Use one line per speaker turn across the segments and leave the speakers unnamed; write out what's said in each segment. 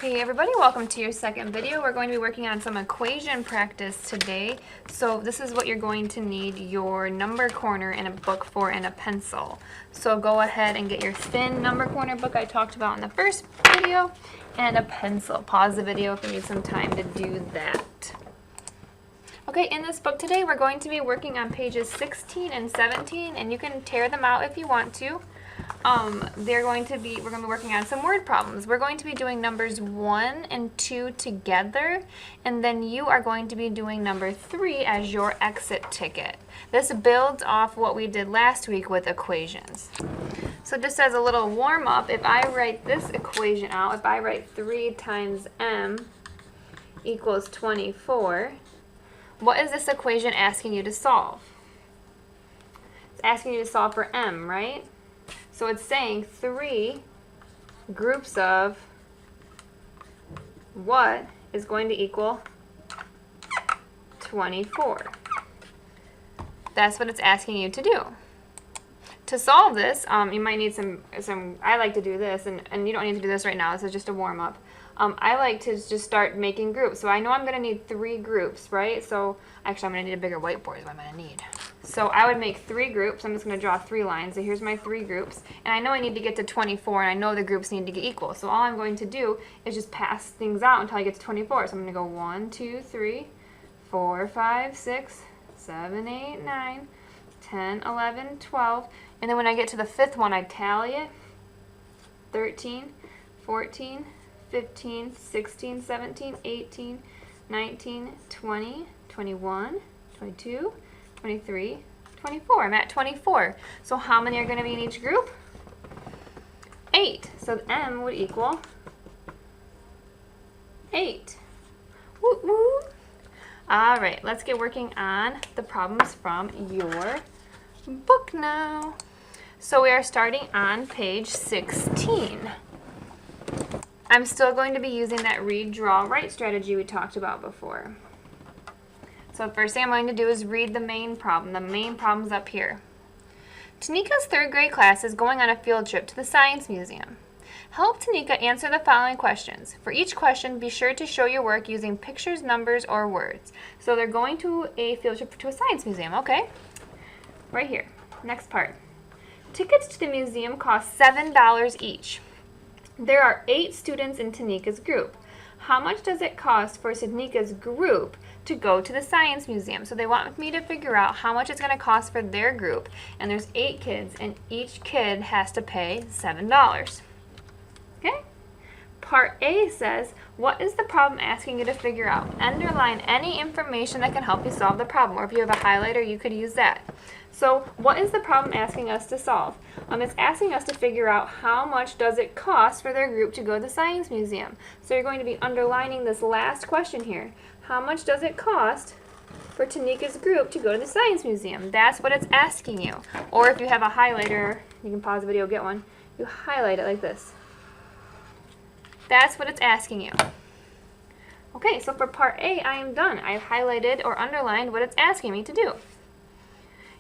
Hey everybody, welcome to your second video. We're going to be working on some equation practice today. So this is what you're going to need your number corner and a book for and a pencil. So go ahead and get your thin number corner book I talked about in the first video and a pencil. Pause the video if you need some time to do that. Okay, in this book today we're going to be working on pages 16 and 17, and you can tear them out if you want to. We're going to be working on some word problems. We're going to be doing numbers 1 and 2 together, and then you are going to be doing number 3 as your exit ticket. This builds off what we did last week with equations. So just as a little warm-up, if I write this equation out, if I write 3 times m equals 24, what is this equation asking you to solve? It's asking you to solve for m, right? So it's saying 3 groups of what is going to equal 24. That's what it's asking you to do. To solve this, you might need some, I like to do this, and you don't need to do this right now, this is just a warm-up. I like to just start making groups. So I know I'm going to need 3 groups, right? So actually I'm going to need a bigger whiteboard is what I'm going to need. So I would make 3 groups. I'm just going to draw 3 lines. So here's my 3 groups. And I know I need to get to 24, and I know the groups need to get equal. So all I'm going to do is just pass things out until I get to 24. So I'm going to go 1, 2, 3, 4, 5, 6, 7, 8, 9, 10, 11, 12. And then when I get to the 5th one, I tally it. 13, 14, 15, 16, 17, 18, 19, 20, 21, 22, 23, 24. I'm at 24. So how many are going to be in each group? 8. So m would equal 8. Woo woo. All right, let's get working on the problems from your book now. So we are starting on page 16. I'm still going to be using that read, draw, write strategy we talked about before. So first thing I'm going to do is read the main problem. The main problem's up here. Tanika's 3rd grade class is going on a field trip to the Science Museum. Help Tanika answer the following questions. For each question, be sure to show your work using pictures, numbers, or words. So they're going to a field trip to a science museum, okay? Right here, next part. Tickets to the museum cost $7 each. There are 8 students in Tanika's group. How much does it cost for Tanika's group to go to the Science Museum? So they want me to figure out how much it's going to cost for their group. And there's 8 kids, and each kid has to pay $7. Okay? Part A says, what is the problem asking you to figure out? Underline any information that can help you solve the problem. Or if you have a highlighter, you could use that. So what is the problem asking us to solve? It's asking us to figure out how much does it cost for their group to go to the Science Museum. So you're going to be underlining this last question here. How much does it cost for Tanika's group to go to the Science Museum? That's what it's asking you. Or if you have a highlighter, you can pause the video, get one. You highlight it like this. That's what it's asking you. Okay, so for part A, I am done. I've highlighted or underlined what it's asking me to do.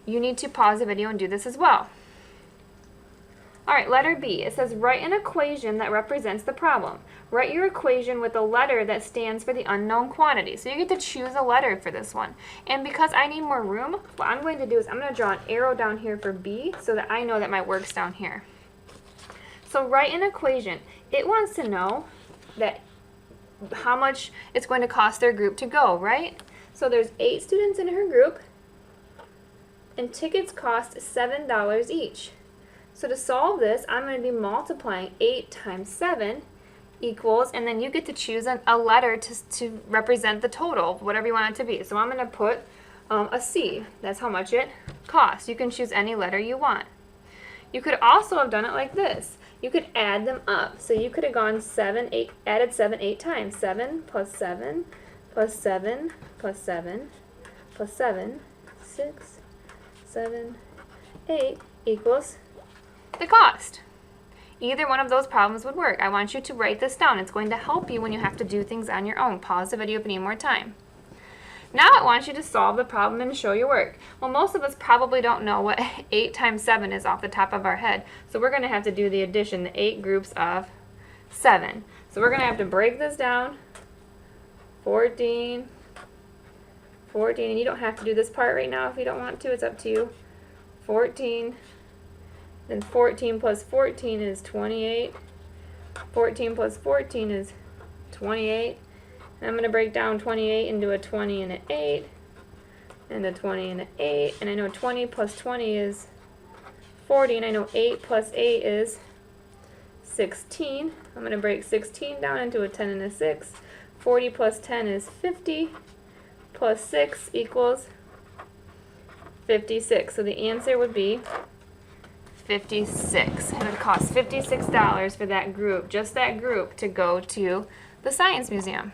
You need to pause the video and do this as well. All right, letter B. It says write an equation that represents the problem. Write your equation with a letter that stands for the unknown quantity. So you get to choose a letter for this one. And because I need more room, what I'm going to do is I'm going to draw an arrow down here for B so that I know that my work's down here. So write an equation. It wants to know that how much it's going to cost their group to go, right? So there's 8 students in her group, and tickets cost $7 each. So to solve this, I'm going to be multiplying 8 times 7 equals, and then you get to choose a letter to represent the total, whatever you want it to be. So I'm going to put a C. That's how much it costs. You can choose any letter you want. You could also have done it like this. You could add them up. So you could have gone 7, 8, added 7 8 times. 7 plus 7 plus 7 plus 7 plus 7, 6, 7, 8 equals the cost. Either one of those problems would work. I want you to write this down. It's going to help you when you have to do things on your own. Pause the video if you need more time. Now I want you to solve the problem and show your work. Well, most of us probably don't know what 8 times 7 is off the top of our head, so we're going to have to do the addition, the 8 groups of 7. So we're going to have to break this down. 14, 14, and you don't have to do this part right now if you don't want to. It's up to you. 14, then 14 plus 14 is 28. 14 plus 14 is 28. And I'm going to break down 28 into a 20 and an 8, and a 20 and an 8. And I know 20 plus 20 is 40, and I know 8 plus 8 is 16. I'm going to break 16 down into a 10 and a 6. 40 plus 10 is 50, plus 6 equals 56. So the answer would be 56. It would cost $56 for that group, just that group, to go to the Science Museum.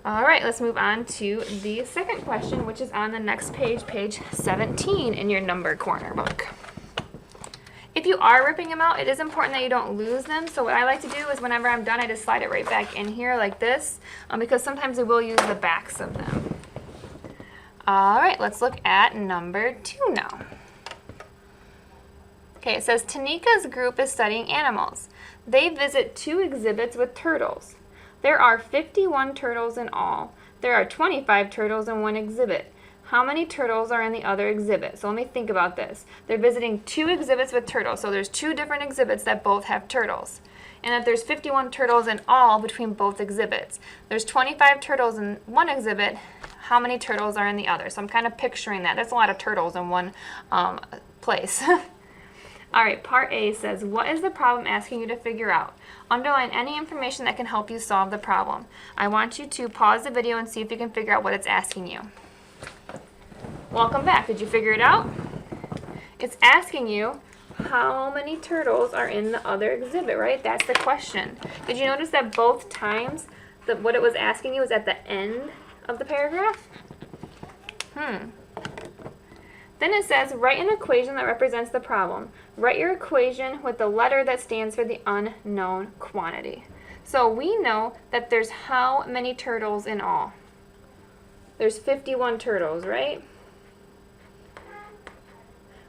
All right, let's move on to the second question, which is on the next page, page 17 in your number corner book. If you are ripping them out, it is important that you don't lose them. So what I like to do is whenever I'm done, I just slide it right back in here like this, because sometimes we will use the backs of them. All right, let's look at number 2 now. Okay, it says Tanika's group is studying animals. They visit 2 exhibits with turtles. There are 51 turtles in all. There are 25 turtles in one exhibit. How many turtles are in the other exhibit? So let me think about this. They're visiting 2 exhibits with turtles. So there's 2 different exhibits that both have turtles. And that there's 51 turtles in all between both exhibits. There's 25 turtles in one exhibit. How many turtles are in the other? So I'm kind of picturing that. That's a lot of turtles in one place. All right, part A says, what is the problem asking you to figure out? Underline any information that can help you solve the problem. I want you to pause the video and see if you can figure out what it's asking you. Welcome back. Did you figure it out? It's asking you how many turtles are in the other exhibit, right? That's the question. Did you notice that both times what it was asking you was at the end of the paragraph? Then it says, write an equation that represents the problem. Write your equation with the letter that stands for the unknown quantity. So we know that there's how many turtles in all? There's 51 turtles, right?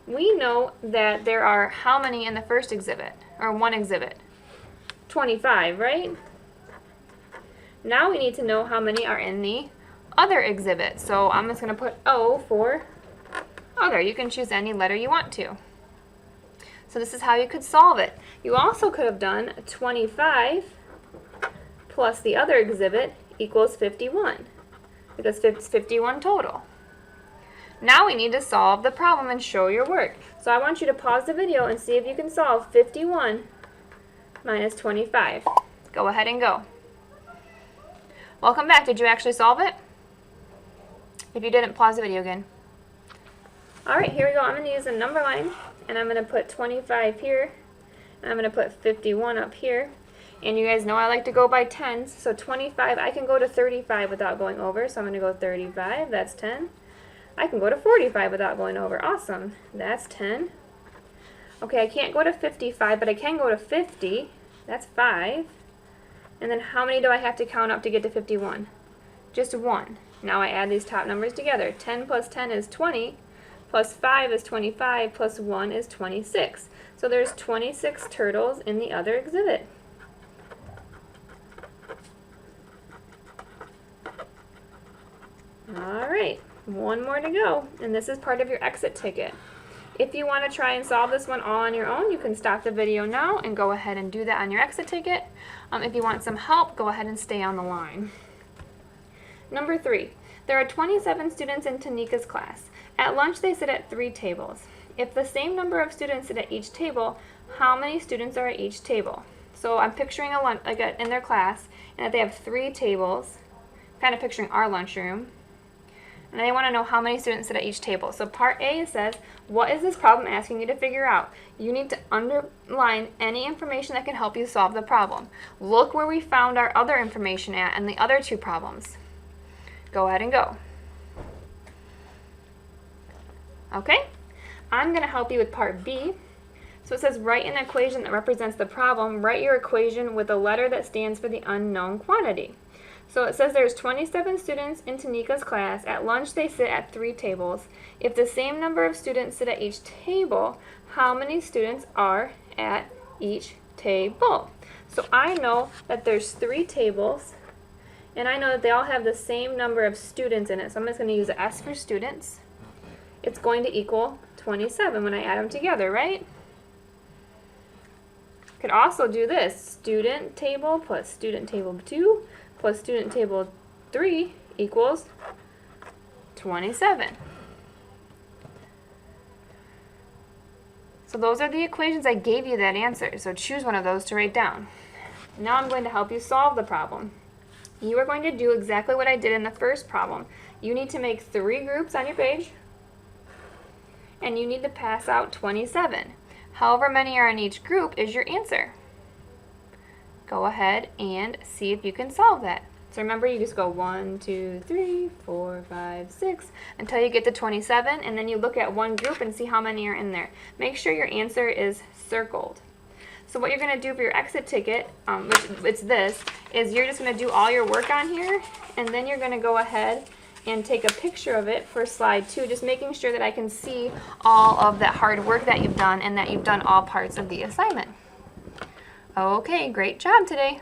We know that there are how many in the first exhibit, or one exhibit? 25, right? Now we need to know how many are in the other exhibit. So I'm just going to put O for other. You can choose any letter you want to. So this is how you could solve it. You also could have done 25 plus the other exhibit equals 51, because it's 51 total. Now we need to solve the problem and show your work. So I want you to pause the video and see if you can solve 51 minus 25. Go ahead and go. Welcome back. Did you actually solve it? If you didn't, pause the video again. All right, here we go. I'm going to use a number line, and I'm going to put 25 here, and I'm going to put 51 up here. And you guys know I like to go by tens, so 25, I can go to 35 without going over, so I'm going to go 35, that's 10. I can go to 45 without going over, awesome, that's 10. Okay, I can't go to 55, but I can go to 50, that's 5. And then how many do I have to count up to get to 51? Just 1. Now I add these top numbers together. 10 plus 10 is 20. Plus 5 is 25, plus 1 is 26. So there's 26 turtles in the other exhibit. All right, one more to go, and this is part of your exit ticket. If you want to try and solve this one all on your own, you can stop the video now and go ahead and do that on your exit ticket. If you want some help, go ahead and stay on the line. Number 3, there are 27 students in Tanika's class. At lunch, they sit at 3 tables. If the same number of students sit at each table, how many students are at each table? So I'm picturing a lunch, in their class, and that they have 3 tables, kind of picturing our lunchroom. And they want to know how many students sit at each table. So part A says, what is this problem asking you to figure out? You need to underline any information that can help you solve the problem. Look where we found our other information at in the other 2 problems. Go ahead and go. Okay, I'm going to help you with part B. So it says write an equation that represents the problem. Write your equation with a letter that stands for the unknown quantity. So it says there's 27 students in Tanika's class. At lunch they sit at 3 tables. If the same number of students sit at each table, how many students are at each table? So I know that there's 3 tables, and I know that they all have the same number of students in it. So I'm just going to use S for students. It's going to equal 27 when I add them together, right? Could also do this. Student table plus student table 2 plus student table 3 equals 27. So those are the equations. I gave you that answer. So choose one of those to write down. Now I'm going to help you solve the problem. You are going to do exactly what I did in the first problem. You need to make 3 groups on your page, and you need to pass out 27. However many are in each group is your answer. Go ahead and see if you can solve that. So remember, you just go 1, 2, 3, 4, 5, 6 until you get to 27, and then you look at one group and see how many are in there. Make sure your answer is circled. So what you're going to do for your exit ticket, which it's this, is you're just going to do all your work on here, and then you're going to go ahead and take a picture of it for slide 2, just making sure that I can see all of that hard work that you've done and that you've done all parts of the assignment. Okay, great job today.